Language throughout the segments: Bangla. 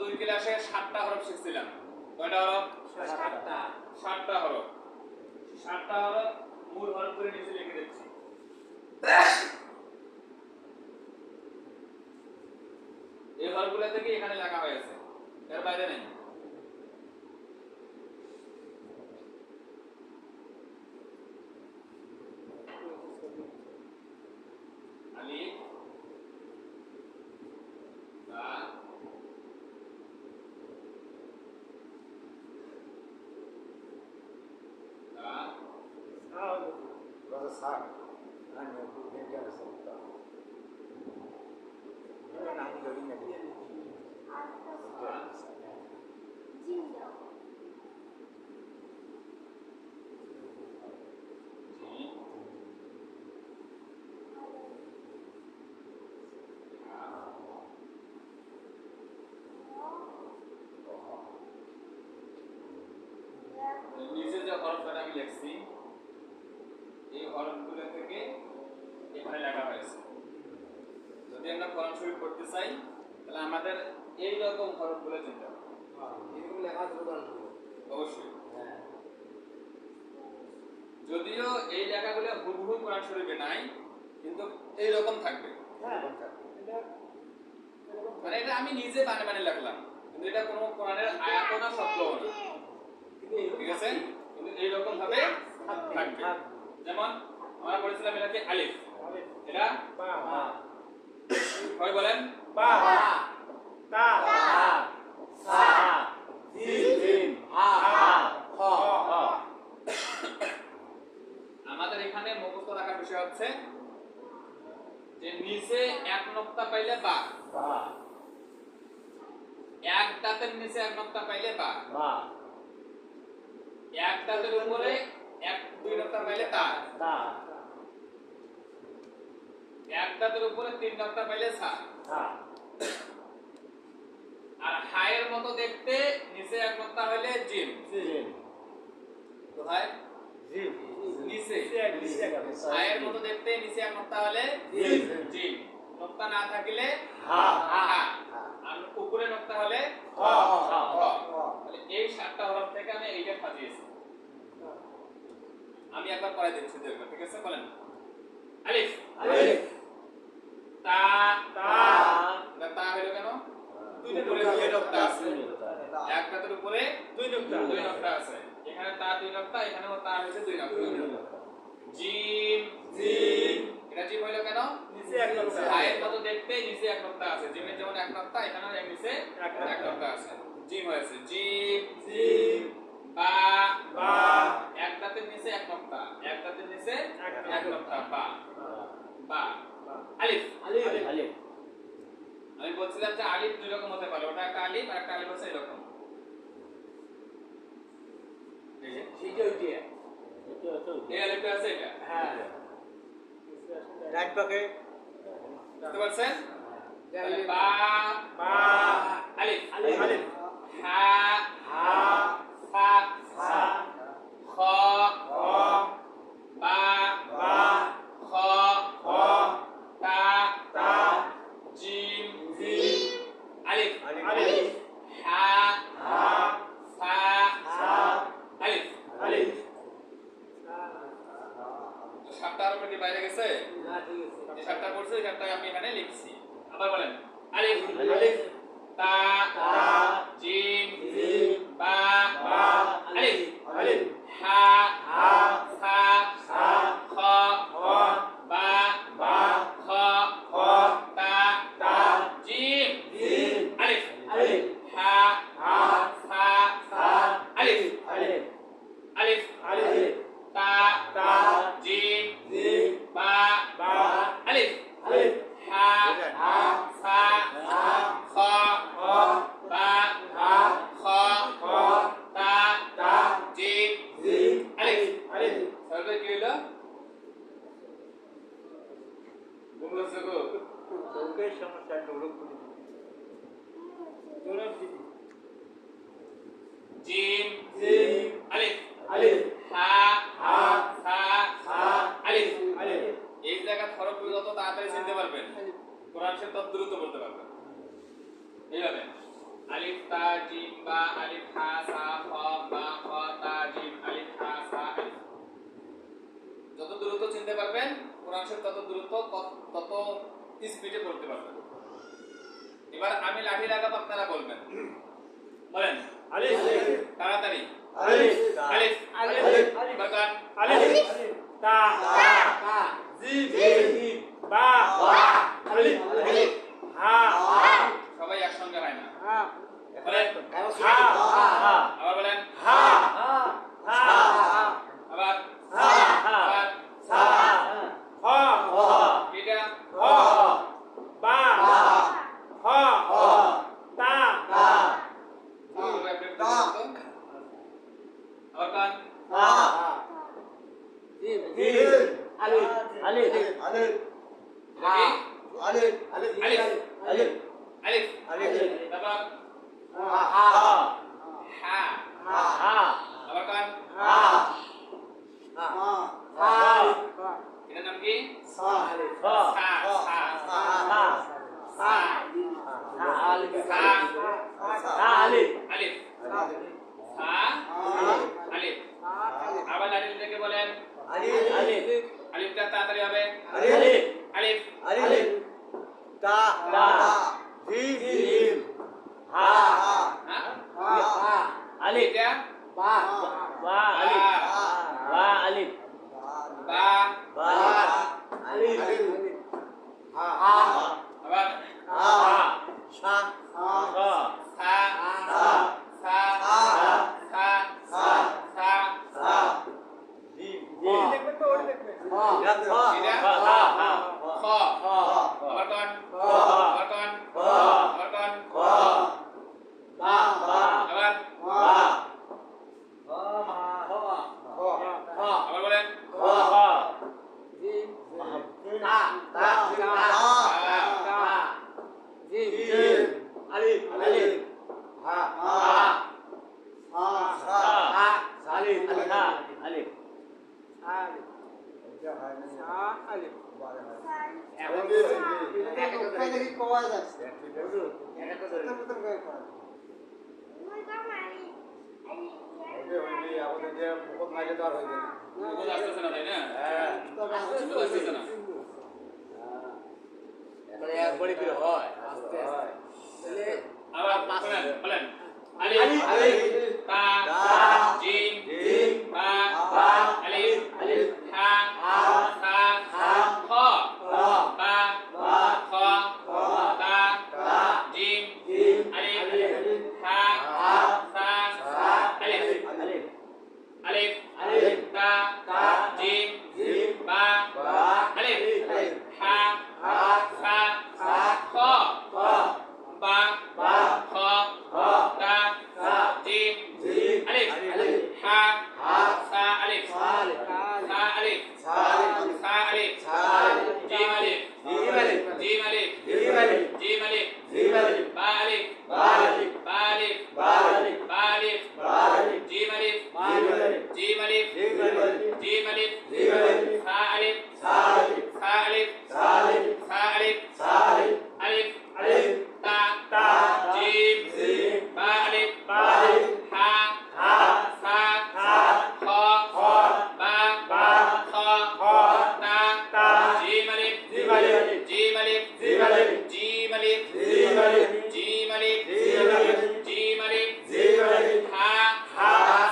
2 ক্লাসে 7টা হরফ শিখছিলাম। কয়টা হরফ? 7টা। 7টা হরফ। 7টা হরফ মূল হরফগুলো নিচে লিখে দিচ্ছি। এই হরফগুলো থেকে এখানে লেখা হয়েছে, এর বাইরে নেই। আলিফ, বা, তা, নিচে যে হরফটা আমি লিখছি এই হরফগুলো থেকে এখানে লেখা হয়েছে। যদি আমরা কোরআন শরীফ পড়তে চাই তাহলে আমাদের এই রকম হরফগুলো চিনতে হবে। এরকম লেখা আছে কোরআন শরীফে? অবশ্যই। যদিও এই লেখাগুলো হুবহু কোরআন শরীফে নাই, কিন্তু এই রকম থাকবে। মানে এটা আমি নিজে বানিয়ে লিখলাম, কিন্তু এটা কোনো কোরআনের আয়াত না, শব্দও না। ঠিক আছে? কিন্তু এই রকম ভাবে থাকবে। যেমন আমরা পড়েছিলাম এটাকে আলিফ, এটা বা, হয় বলেন বা, তা, সা, জিম, হা, খ। আমাদের এখানে মুখস্থ রাখার বিষয় হচ্ছে যে নিচে এক নক্তা পাইলে বা, এক দাঁতের নিচে এক নক্তা পাইলে বা, এক দাঁতের উপরে এক দুই নক্তা পাইলে তা, এক দাঁতের উপরে 3 নক্তা পাইলে সা। আর হায়ের মতো দেখতে নিচে এক নক্তা হইলে জিম। কোথায়? নিচে। হায়ের মতো দেখতে নিচে এক নক্তা হলে জিম। নক্তা না থাকলে হা। আর উপরে নক্তা হলে খ। তাহলে এই 7টা হরফ থেকে আমি এইটা সাজিয়েছি। আমি একবার পড়াই দিচ্ছি দেখবেন। ঠিক আছে? বলেন আলিফ, তা, তা হলো কেন? দুই উপরে 2 নক্তা আছে। এক দাঁতের উপরে 2 নক্তা আছে। এখানে তা 2 নক্তা, এখানেও তা হইছে 2 নক্তা। জিম, এটা জিম হলো কেন? নিচে এক নক্তা। হায়ের মতো দেখতে নিচে এক নক্তা আছে। জিমের যেমন এক নক্তা, এখানেও এর নিচে এক নক্তা আছে। জিম হয়েছে জিম। বা, এক দাঁতের নিচে এক নক্তা, এক দাঁতের নিচে এক নক্তা, বা। আলিফ, আমি বলছিলাম যে আলিফ 2 রকম হতে পারে। ওটা একটা আলিফ আর একটা আলিফ হচ্ছে এরকম। এই আলিফটা আছে এটা। রাইট পাকে বুঝতে পারছেন? বা, আলিফ, হা, সা, খ, বা, খ, তা, জিম, আলিফ, হা, সা, আলিফ। 7টা হরফ কি বাইরে গেছে? এই 7টা পড়ছে, এই 7টা আমি এখানে লিখছি। আবার বলেন আলিফ, তা, জিম, বা, আলিফ, হা, সা, খ, বা, খ, তা, জিম, আলিফ, হা, সা, আলিফ, তা, জিম, বা, আলিফ, হা, সা, খ, বা, খ, তা, জিম, আলিফ। তাহলে কি হলো? বুঝছো গো? চৌকের সমস্যা ডোরক করে জিম, আলিফ, হা, সা, আলিফ। এই জায়গা হরফগুলো যত তাড়াতাড়ি চিনতে পারবেন, কোরআন শরীফ তত দ্রুত পড়তে পারবেন। এইভাবে আলিফ তা জিম বা আলিফ হা সা খ বা খ তা জিম আলিফ হা সা আলিফ। যত দ্রুত চিনতে পারবেন কোরআন শরীফ তত দ্রুত তত স্পিডে পড়তে পারবেন। এবার আমি লাঠি লাগাবো, আপনারা বলবেন। বলেন আলিফ তাড়াতাড়ি। আলিফ আলিফ আলিফ বাকান আলিফ তা জিম বা আলিফ হা সবাই একসঙ্গে হয় না। হা বলেন হা আবার বলেন হা হা আবার হা আবার হা হ এটা হ বা হ তা আবার কান জিম আলিফ আলিফ আলিফ দেখি আলিফ আলিফ আলিফ আলিফ আলিফ তারপর হা হা হা আবার কান হা হা এটার নাম কি সা আলিফ সা সা হা সা হা আলিফ সা হা আলিফ আলিফ সা আলিফ আবার লাঠি থেকে বলেন আলিফ আলিফ আলিফটা তাড়াতাড়ি হবে আলিফ আলিফ আলিফ তা জিম হা হা আলিফ এটা বা আলিফ আলিফ বা আলিফ হা আবার সা সা সা সা সা জিম এটা খ আবার কান আবার কান আবার কান আবার আবার বলেন বুঝ আসতেছে না, তাই না? বুঝ আসতেছে না। আবার বলেন বলেন আলিফ তা জিম বা আলিফ হা সা খ বা খ তা জিম আলিফ হা সা আলিফ আলিফ তা জিম বা আলিফ হা সা খ বা খ তা জিম আলিফ হা সা আলিফ সা আলিফ সা আলিফ জিম আলিফ জিম আলিফ জিম আলিফ বা আলিফ বা আলিফ বা আলিফ জিম আলিফ জিম আলিফ জিম আলিফ সা আলিফ সা আলিফ সা আলিফ আলিফ তা জিম বা আলিফ হা সা খ বা খ তা জিম আলিফ জিম আলিফ জিম আলিফ জিম আলিফ জিম আলিফ হা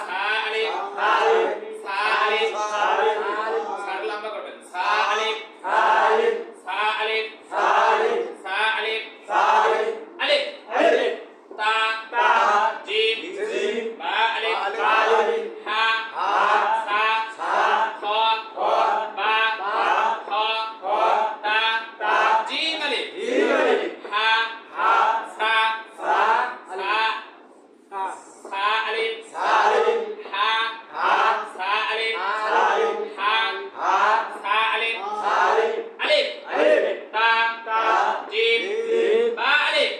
সা আলিফ সা আলিফ সা লম্বা করবেন সা আলিফ সা আলিফ সা আলিফ আলিফ তা জিম বা আলিফ হা সা খ বা খ তা জিম আলিফ হা সা আলিফ হা সা আলিফ হা সা আলিফ আলিফ তা জিম বা আলিফ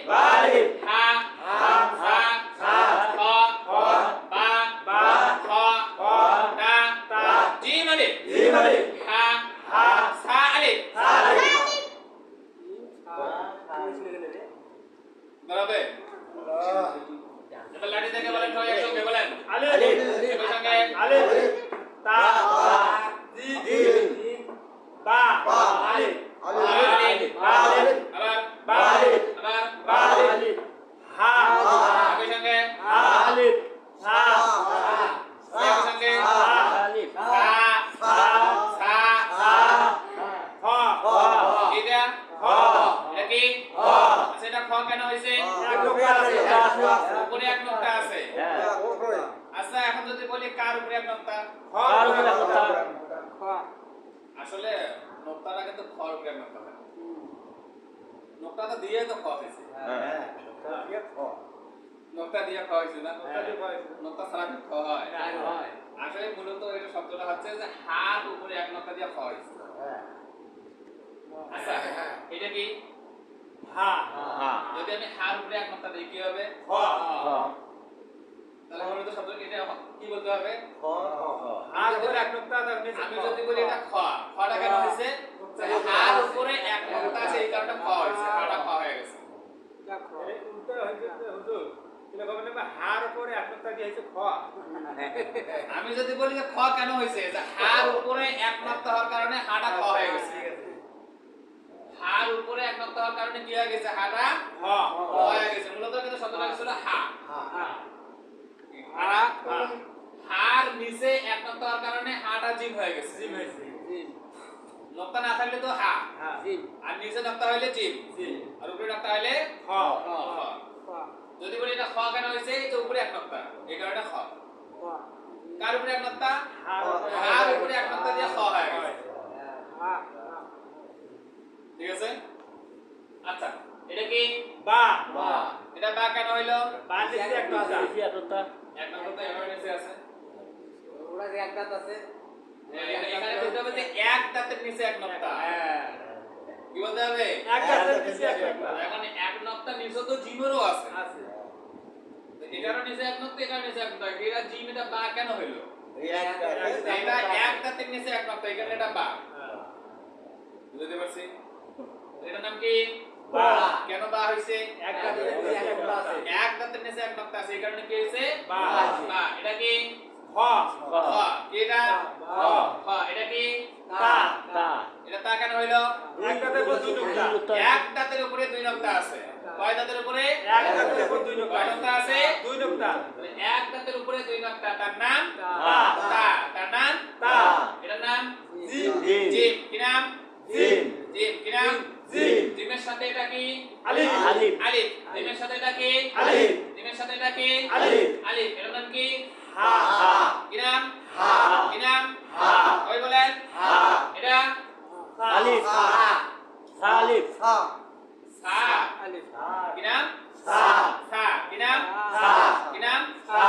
হা সা খ বা খ তা জিম আলিফ হা সা আলিফ দাঁড়াবে খ এটা কি খ আচ্ছা এটা খ কেন হইছে উপরে এক নোক্তা আছে আচ্ছা এখন যদি বলি কার উপরে এক নোক্তা আসলে নোক্তাটা কিন্তু খর উপরে এক নোক্তা হয় নোক্তাটা দিয়ে তো খ হইছে নোক্তা দিয়ে খ হইছে না নোক্তা ছাড়া কি খ হয় আসলে মূলত এটা শব্দটা হচ্ছে যে হাত উপরে এক নোক্তা দিয়ে খ হইছে আচ্ছা এটা কি যদি আমি হার উপরে এক নোক্তা দিই কি হবে তাহলে মূলত শব্দটা এটা কি বলতে হবে হার উপরে এক নোক্তা আমি যদি বলি এটা খ খটা কেন হইছে হার উপরে এক নোক্তা আছে এই কারণে খ হইছে হাটা খ হয়ে গেছে উল্টো হইছে হুজুর হার উপরে এক নোক্তা দিয়ে হইছে খ আমি যদি বলি যে খ কেন হইছে যে হার উপরে এক নোক্তা হওয়ার কারণে হাটা খ হয়ে গেছে হার উপরে এক নোক্তা হওয়ার কারণে কি হয়ে গেছে হাটা খ হয়ে গেছে মূলত কিন্তু শব্দটা ছিল হা হার নিচে এক নোক্তা হওয়ার কারণে হাটা জিম হয়ে গেছে নোক্তা না থাকলে তো হা আর নিচে নোক্তা হইলে জিম আর উপরে নোক্তা হইলে খ যদি বলি এটা খ কেন হইছে এই তো উপরে এক নোক্তা এই কারণে খ কার উপরে এক নোক্তা হার উপরে এক নোক্তা দিয়ে খ হয়ে গেছে ঠিক আছে আচ্ছা এটা কি বা এটা বা কেন হইলো বা নিচে এক নোক্তা এক নোক্তা তো এভাবে নিচে আছে ওরা যে এক দাঁত আছে এখানে বলতে হবে যে এক দাঁতের নিচে এক নোক্তা কি বলতে হবে এক দাঁতের নিচে এক নোক্তা এখন এক নোক্তা নিচে তো জিমেরও আছে এটারও নিচে এক নোক্তা এটার নিচে এক নোক্তা এটা জিম এটা বা কেন হইলো এটা এক দাঁতের নিচে এক নোক্তা এখানে এটা বা বুঝতে পারছি এটার নাম কি বা কেন বা হইছে এক দাঁতের নিচে এক নোক্তা আছে এক দাঁতের নিচে এক নোক্তা আছে এই কারণে কি হইছে বা বা এটা কি খ খ কি এটা খ এটা কি তা এটা তা কেন হইলো এক দাঁতের উপর দুই নোক্তা এক দাঁতের উপরে দুই নোক্তা আছে কয় দাঁতের উপরে এক দাঁতের উপর দুই নোক্তা কয় নোক্তা আছে দুই নোক্তা এক দাঁতের উপরে দুই নোক্তা তার নাম তা তার নাম তা এটার নাম জিম জিম কি নাম জিম জিম কি নাম জিম জিমের সাথে এটা কি আলিফ আলিফ জিমের সাথে এটা কি আলিফ জিমের সাথে এটা কি আলিফ আলিফ এটার নাম কি হা কি নাম কি নাম হা ওই বলেন এটা আলিফ আলিফ সা আলিফ কি নাম সা সা কি নাম সা কি নাম সা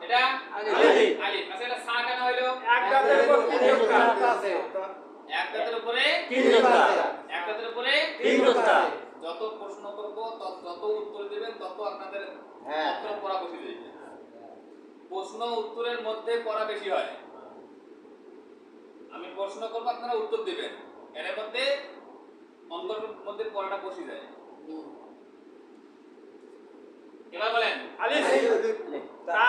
এটা আলিফ আলিফ আচ্ছা এটা সা কেন হইলো এক দাঁতের উপর তিন নোক্তা আছে এক দাঁতের উপরে তিন নোক্তা এক দাঁতের উপরে তিন নোক্তা যত প্রশ্ন করব তত উত্তর দিবেন তত আপনাদের হ্যাঁ। উত্তর পড়া বেশি যাবে প্রশ্ন উত্তরের মধ্যে পড়া বেশি হয় আমি প্রশ্ন করব আপনারা উত্তর দিবেন এর মধ্যে অন্তরের মধ্যে পড়াটা বসে যায় এবার বলেন আলিফ তা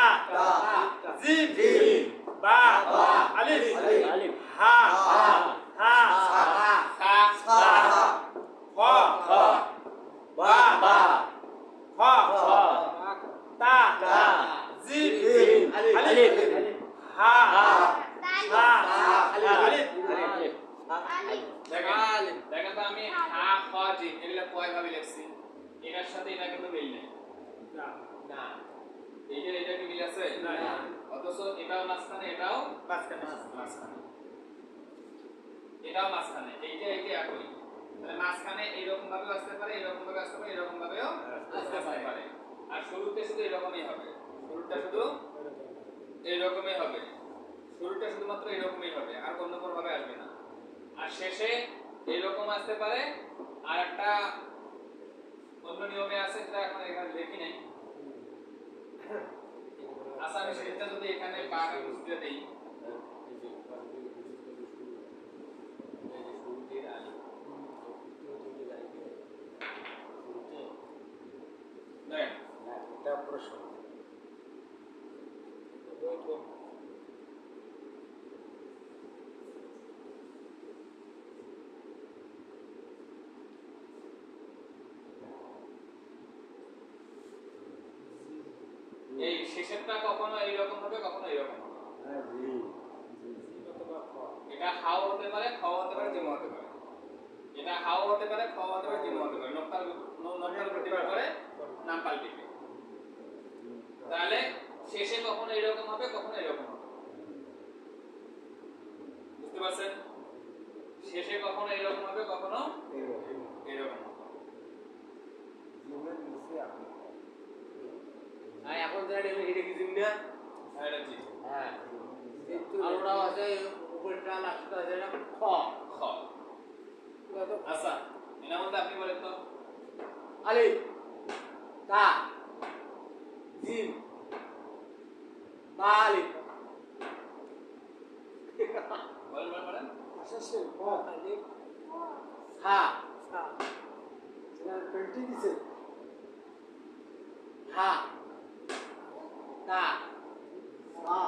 জিম বা আলিফ হা হা সা খ বা খ তা জিম আলিফ হা হা আলিফ দেখেন তো আমি হা খ জিম এগুলা কয় ভাবে লিখছি এটার সাথে এটা কিন্তু মিল নেই না এটা কি মিল আছে না অথচ এটাও মাঝখানে এটাও মাঝখানে মাঝখানে এটাও মাঝখানে এইটা একই তাহলে মাঝখানে এইরকম ভাবে আসতে পারে এরকম ভাবে আসতে পারে এরকম ভাবেও আসতে পারে আর শুরুতে শুধু এরকমই হবে শুরুটা শুধু এরকমই হবে শুরুটা শুধুমাত্র এরকমই হবে আর অন্য কোনো ভাবে আসবে না আর শেষে এরকম আসতে পারে আর একটা অন্য নিয়মে আছে যেটা এখন এখানে লিখি নাই আচ্ছা আমি সেটা যদি এখানে বাটা বুঝতে দেই এটা প্রশ্ন এই শেষেরটা কখনো এইরকম হবে কখনো এইরকম হবে এটা হাও হতে পারে খাও হতে পারে জিম হতে পারে এটা হাও হতে পারে, খ হতে পারে, জিম হতে পারে। নক্তার উপর ডিপেন্ড করে নাম পাল্টিবে। তাহলে শেষে কখনো এরকম হবে, কখনো এরকম হবে। বুঝতে পারছেন? শেষে কখনো এরকম হবে, কখনো এরকম হবে। জিমের নিচে আপনি আর এখন যেটা নেবে এটা কি জিম না? হ্যাঁ, এটা জি। হ্যাঁ। আর ওটা আছে উপরটা লাস্টটা আছে এটা খ। খ। আচ্ছা, এনার মধ্যে আপনি বলেন তো। আলিফ তা জিম বা আলিফ বলেন। আসাসে ক আলিফ হা সেটা পেন্টি দিছে হা তা সা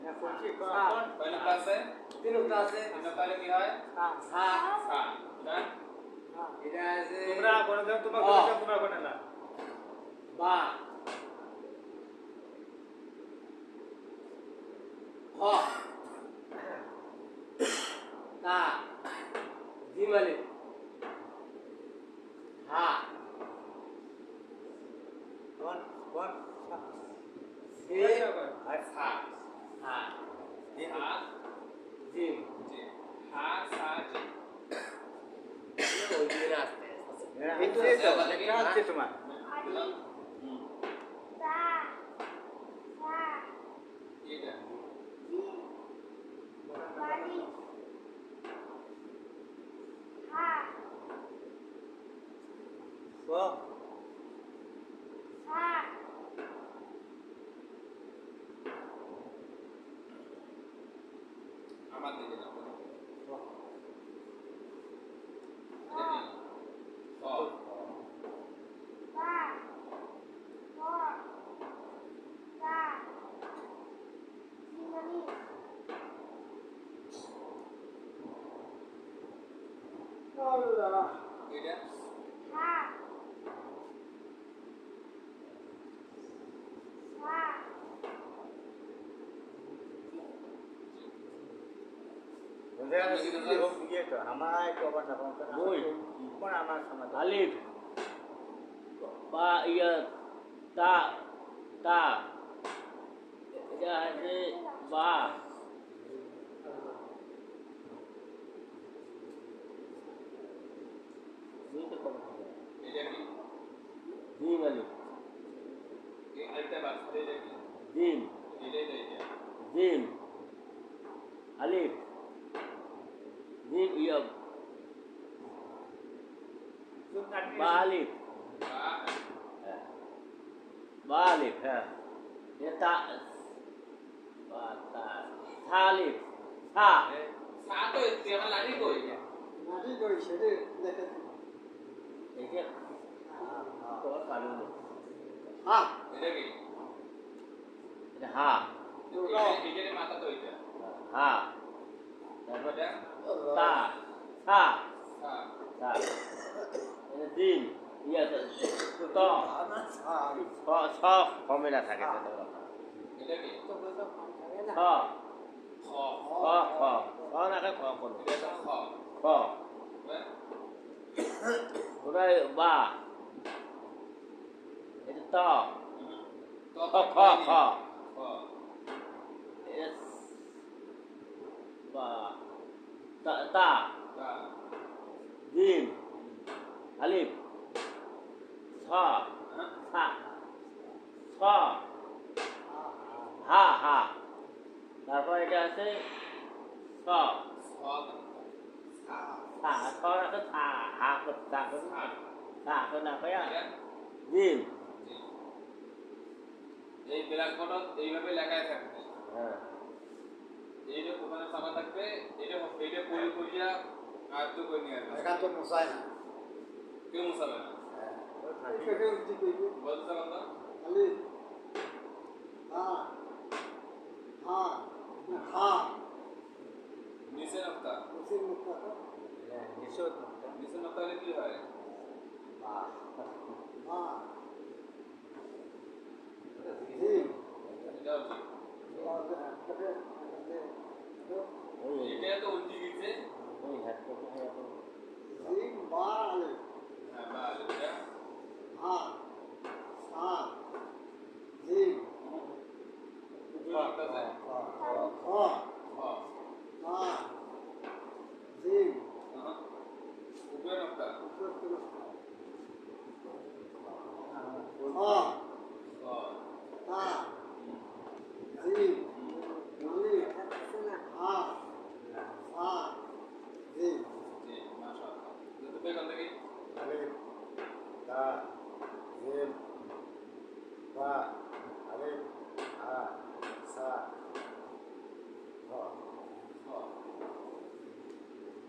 না করছি কয় নম্বর আছে? তিন উক্তা আছে তিন নম্বরে কি হয়? হা সা। এটা এটা আছে তোমরা কোন দিন তোমাকে তোমরা কোন না বা খ তা জিম আলিফ হা কোন কোন সে আর সা। হা সা জিম জি। হা সা জি। ওই দিকে আসতে এই তো এটা আছে তোমার হুম। এটা ক আমার দিকে না। আল্লাহ এটা কোন আমার সমাধান আলিফ বা ইয়া তা তা এটা আছে বা এটা কি? জিম আলিফ এই আরেকটা বাদ করে এটা কি? জিম এটা জিম আলিফ জিম ইয়া বা আলিফ বা হ্যাঁ বা আলিফ হ্যাঁ এটা তা বা তা থা আলিফ থা সা তো এসছে, আমার লাঠি কই? নাটি কই সেটা দেখে এটা তোমার কারণ হ্যাঁ এটা কি? এটা হা এটার মাথা তো এটা। হা তারপর এটা তা থা সা। তা এটা দিন ইয়া ত না সারি ছ ছ ফর্মুলা থাকে এটা কি? ছ খ। খ খ খ না খ কোন এটা খ। খ হ্যাঁ? ওটাই বা এটা ত তো খ খ খ খ। এটা বা তা তা তা। দিন আলিফ ছ হ্যাঁ? সা ছ হা হা তারপর এটা আছে ছ ছ। সা। সা ছ রাখে সা হা করে সা করে সা। সা করে না করে এটা দিন জি। এই ব্ল্যাকবোর্ডত এইভাবে লেখায় থাকবে। হ্যাঁ এইটা ওখানে চাপা থাকবে, এটা পরি করিয়া আয়ত্ত করে নিয়ে আসবে। এখান তো মশাই না কেউ মুছাবে না। এটাকে উঠতে কইবে বলতে পারো তো? খালি হ্যাঁ হ্যাঁ হ্যাঁ নিচে নক্তা। উচিত মুক্ত নিশ্চয় নিচে নক্তা হলে কি হয়? হ্যাঁ জি এটাও ঠিক। এটা তো উল্টি গেছে। জিম বা আলিফ হ্যাঁ বা আলিফ এটা হা সা জিম দুই নক্তা আছে খ খ মা জিম উপরে নক্তা উপর থেকে খ খ তা জিম আলিফ হা সা জিম জি মাশাআল্লাহ তো বেগম দেখি আলিফ তা জিম বা আলিফ হা সা খ খ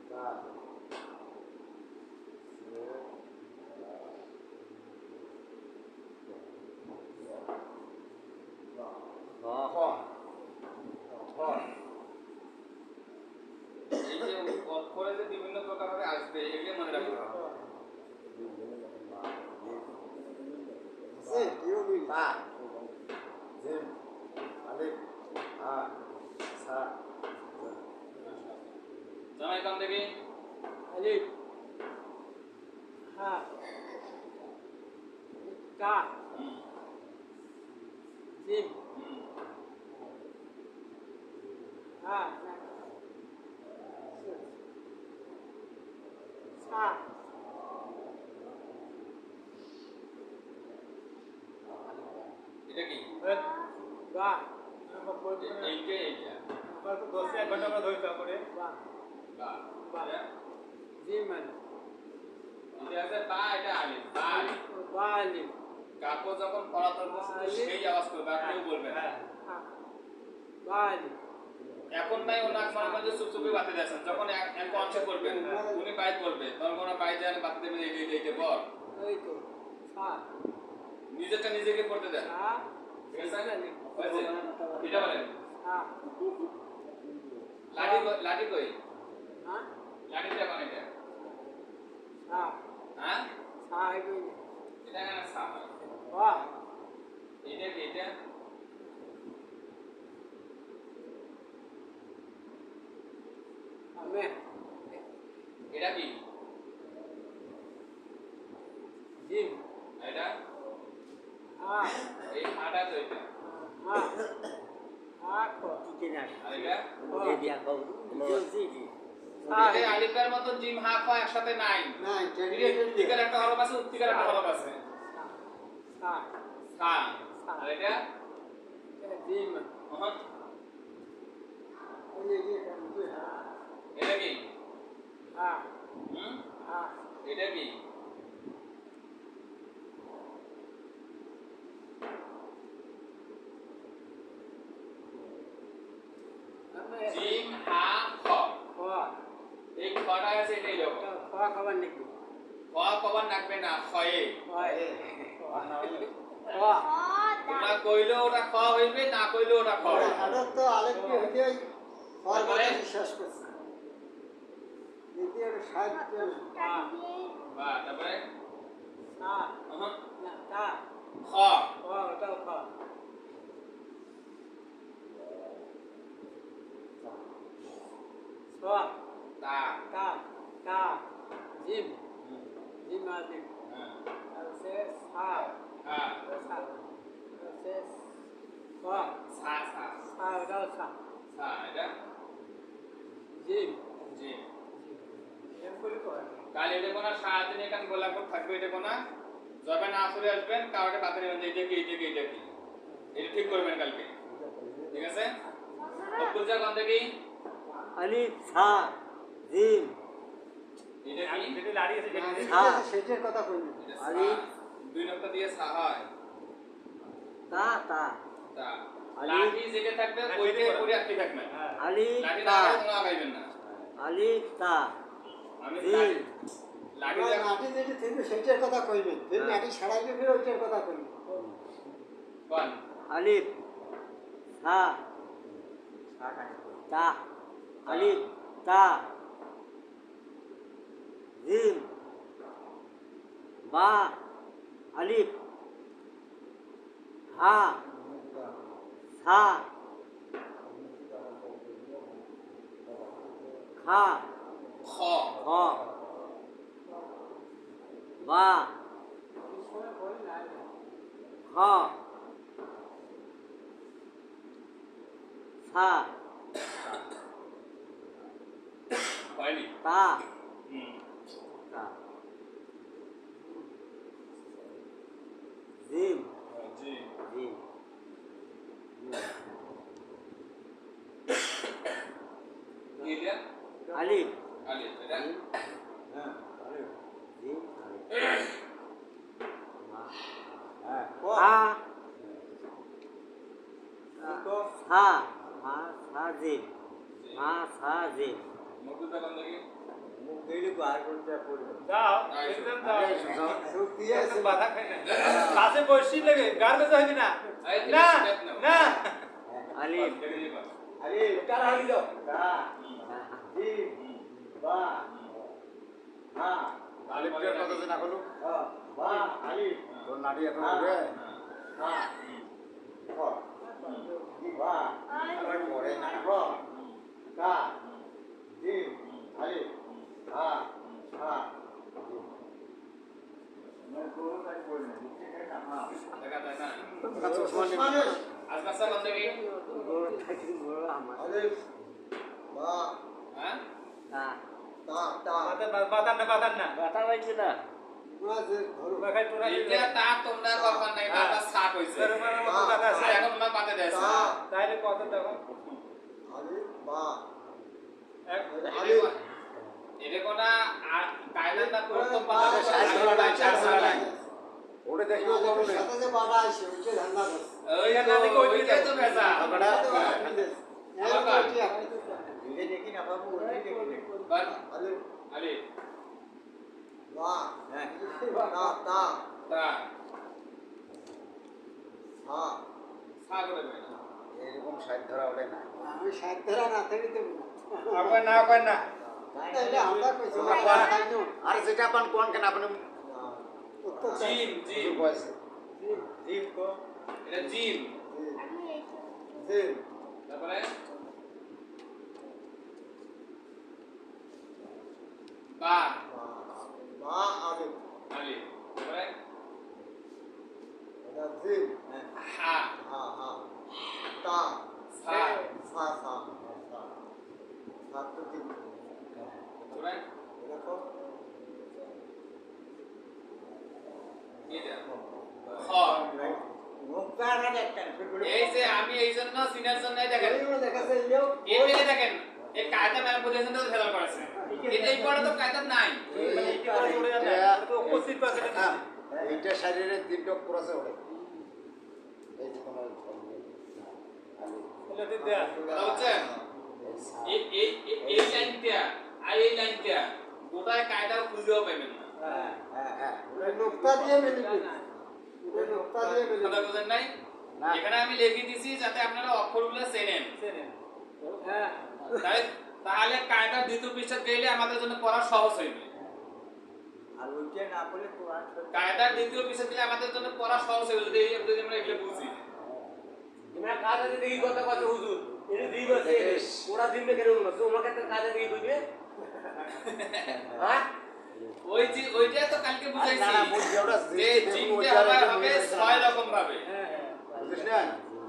তা এই যে অক্ষরে যে বিভিন্ন প্রকার ভাবে আসবে এগুলো মনে রাখতে হবে আছে কেউ মিল তা জিম আলিফ হা সা জামাই কাম দেখি আলিফ হা তা হুম জিম হুম হা সা এটা কি বা এইটা আমরা তো 10 ঘন্টা আমরা ধরে করে বা বা বা। এটা জিম আলিফ এটা আছে বা এটা আলিফ বা আলিফ বা আলিফ কাকো যখন পড়াতে বসে সেই আওয়াজ করবে আর কেউ বলবে না হা বা আলিফ এখন ভাই ওনার মনে মধ্যে চুপচুপি বাতে দিয়েছেন যখন এক অংশে করবেন উনি বাইট করবে তখন কোনো বাইট জানে বাতে দেবে এইটা বল এই তো সা নিজেরটা নিজেকে পড়তে দেন সা ঠিক আছে আলিফ হয়েছে এটা বলেন সা লাঠি কই হ্যাঁ লাঠিটা কোন এটা সা হ্যাঁ সা হইবে এটা কেন সাপ বা এটা কি এটা আমি এটা কি জিম এটা হা এই হাটা তো এটা হা হা কো আর এটা হা এই আলিফের মতো জিম হা খ একসাথে নাই না উত্তিকার একটা হরফ আছে উত্তিকার একটা হরফ আছে সা সা আর এটা জিম এটা কি হা হুম হা এটা কি আমি জিম হা খ খ এই খটা আছে এটাই রকম খ খাবার নাকি খ কবার রাখবে না খয়ে হয় খ তোমরা কইলেও ওটা খ হইবে না কইলেও ওটা খ হইবে এটা তো আলিফ কি হইতে হওয়ার কথা শেষ করছে দ্বিতীয় সাহিত্য বা তারপরে সা না তা খ খ ওটাও খ ছ তা তা তা জিম জিম আলিফ হ্যাঁ আর সে সা হ্যাঁ সা সে খ সা সা সা ওটাও সা সা এটা জিম জিম এম করে কয় কাল এটা কোনা সারাদিন এখানে গোলাপ থাকবে এটা কোনা যবে না আসলে আসবেন কাউকে বাতে নেবেন যে এটা কি এটা ঠিক করবেন কালকে ঠিক আছে অকুল যা কোন দেখি আলিফ সা জিম এটা কি যেটি লাড়ি আছে যেটি সেটার কথা কইনি এটা আলিফ। সা। দুই নক্তা দিয়ে সা হয় তা তা তা আলিফ। লাঠি যেটা থাকবে হ্যাঁ, ওইটাই সেটাই পরে আপনি থাকবেন হ্যাঁ আলিফ লাঠি না তা থাকলে কোনো আগাইবেন না আলিফ তা আমি জিম। লাঠি আমরা যা- নাটি যেটা থাকবে সেটার কথা কইবেন ফের হ্যাঁ। নাটি ছাড়াইবে ফের ওইটার কথা কইবেন কোন আলিফ সা তা আলিফ তা জিম বা আলিফ হা সা খা খ খ বা খ সা হয়নি তা হুম তা জিম জি জিম কি এটা আলিফ আলিফ এটা হ্যাঁ আরে জিম আলিফ হ্যাঁ হা তো সা হা সা জিম হা সা জিম মুকুলদা কোন দেখি মুখ দিলে বার করতে পড়বে যাও আইসো। একদম যাও সুখ দিয়ে একদম বাধা খাই না কাছে বসি লাগে গার বেজা হইবি না এই না স্টেপ নাও না আলিফ দেখে দিবা আরে কার হালি দাও তা জি বা হা আলিফের কথা যে না করলো বা আলি তোর নাটি এত হবে হা হা খ জি বা আমার পরে না খ তা জি আলি হা হা मैं को काय बोलने ठीक है ना हां দেখা যায় না মানে আজকে স্যার কোন দেখি গোড় থাকি গোড় আমার আরে বা হ্যাঁ তা তা বাতান না ব্যথা লাগছে না না যে ধরো খাই তোরা এটা তা তোমরা করবার নাই বাবা সাপ হইছে রুমানের মতো বাতা আছে এখন না পাতে দেছে তা তাইলে কত দেখো আরে বা এক আরে এটা কোনা কায়দাটা প্রথম বা পাতা চার সাল ওরে দেখো সাথে যে বাড়া আছে ওকে ধান্দা কর ওই না দেখো ওইটাই তো ভেজা ভিডিও দেখি না বাবু ওই দেখি বাট আরে আলি বা হ্যাঁ তা তা তা হ্যাঁ সা করে দেবে না এরকম সাইড ধরা ওঠে না আমি সাইড ধরা না থেকে তো আবার না কই না তাইলে আমরা কইছি আর যেটা আপন কোন কেন আপনি জিম জিম জিম কো এটা জিম জিম তারপরে বা বা আরে আলি তারপরে এটা জিম হা হা হা তা সা সা সা সা তো ঠিক তারপরে এটা কো এটা খ মুক্তারা দেখেন এই যে আমি এই জন্য সিনিয়র জন্য দেখেন এইগুলো দেখাছে ইও এই দিকে দেখেন এই কায়দা ম্যাম পজিশন তো ফেলার করেছে এটাই পড়া তো কায়দা নাই মানে এটি করে উড়ে যাবে তো উপস্থিত পাশে এইটা শরীরের তিনটা ক্রসে ওঠে এই যে তোমার এলাতে দেয়া কথা বুঝছেন এই এই এই লাইনটা আর এই লাইনটা গোটায় কায়দা খুঁজেও পাবেন না হ্যাঁ হ্যাঁ নুক্তা দিয়ে মিলবে নুক্তা দিয়ে মিলবে কথা বুঝেন নাই না। এখানে আমি লিখে দিছি যাতে আপনারা অক্ষরগুলো চেনেন হ্যাঁ তাই তাহলে কায়দা দ্বিতীয় পৃষ্ঠা গেলে আমাদের জন্য পড়া সহজ হইবে আর ওইটা না বলে কোরআন কায়দার দ্বিতীয় পৃষ্ঠা দিলে আমাদের জন্য পড়া সহজ হইবে যদি আমরা এগুলো বুঝি তোমরা কাজে দেখি কথা কথা হুজুর এর দিন আছে ওরা দিনবে কেন না তোমাকে তো কাজে দেখি বুঝবে হ্যাঁ ওইটা তো কালকে বুঝাইছি না, না, বুঝছি, ওটা যে জিনিসটা জিনটা ওইটার হবে একটা মিল আছে। 6 রকম ভাবে বুঝিস না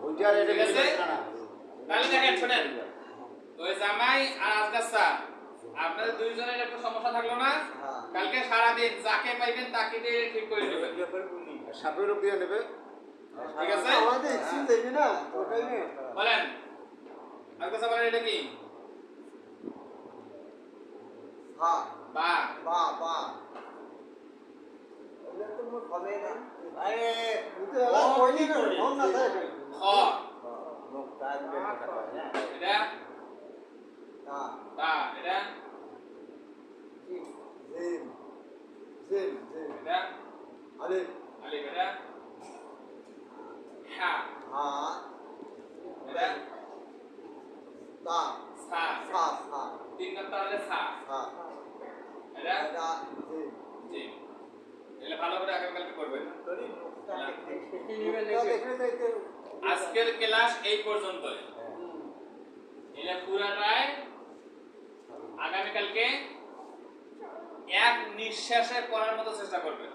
ওইটার এটা ঠিক আছে? মিল না তাহলে দেখেন শুনেন ওই জামাই আর আজগার স্যার আপনাদের দুইজনের একটা সমস্যা থাকলো না কালকে সারা দিন যাকে পাইবেন তাকে দিয়ে ঠিক করে নেবেন সাপের উপর দিয়ে নেবে ঠিক আছে আমাদের ইচ্ছে দেবি না ওটাই না বলেন আজগার স্যার বলেন এটা কি হ্যাঁ বা বা বা ওটা তো মুখ হবে না আরে তুই এলা কইলি না ফোন না থাকে খ নুক্তা দিয়ে কথা কয় না এটা তা তা এটা জিম জিম জিম এটা আরে আলিফ এটা হা হ্যাঁ এটা তা সা সা সা তিন নম্বর হলে সা হ্যাঁ এটা এটা জিম জি এলে ভালো করে আগামীকালকে করবেন তোরি নুক্তা দেখে দেখে আজকের ক্লাস এই পর্যন্তই এলে পুরাটাই আগামীকালকে এক নিঃশ্বাসে পড়ার মতো চেষ্টা করবেন।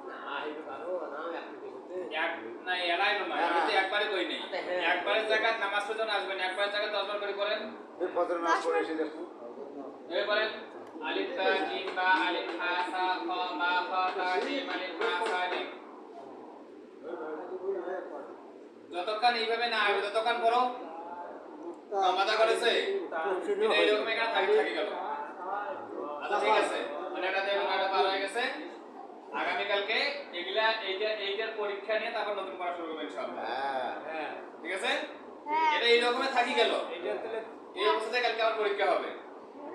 না এটা ভালো না আপনি করতে এক না এলাই না আমি তো একবারে কই নাই। একবারের জায়গায় নামাজ পড়তে আসবেন, একবারের জায়গায় 10 বার করে করেন। তুই ফজর নামাজ পড়ে এসে দেখো এবারে বলেন আলিফ তা জিম বা আলিফ হা সা খ বা খ তা জিম আলিফ হা সা জিম। যতক্ষণ এইভাবে না হবে ততক্ষণ পড়ো। মাথা করেছে এটা এরকম এখানে থাকি গেল। আচ্ছা ঠিক আছে, মানে এটা দেখুন এটা পার হয়ে গেছে। আগামীকালকে এগুলা এইটার পরীক্ষা নিয়ে তারপর নতুন পড়া শুরু করবেন ইনশাআল্লাহ। হ্যাঁ ঠিক আছে, এটা এইরকমই থাকি গেল। এইটা তাহলে এই অবস্থাতে কালকে আবার পরীক্ষা হবে,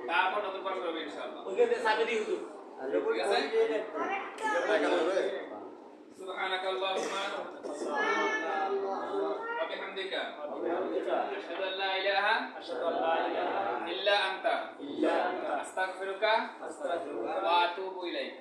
তারপর নতুন পড়া শুরু হবে ইনশাআল্লাহ। ওইখানে চাবি দিই হুজুর ঠিক আছে, দেখা যাবে সুবহানাক আল্লাহুম্মা ওয়া বিহামদিকা আশহাদু আল্লা ইলাহা ইল্লা আনতা আস্তাগফিরুকা ওয়া আতুবু ইলাইক।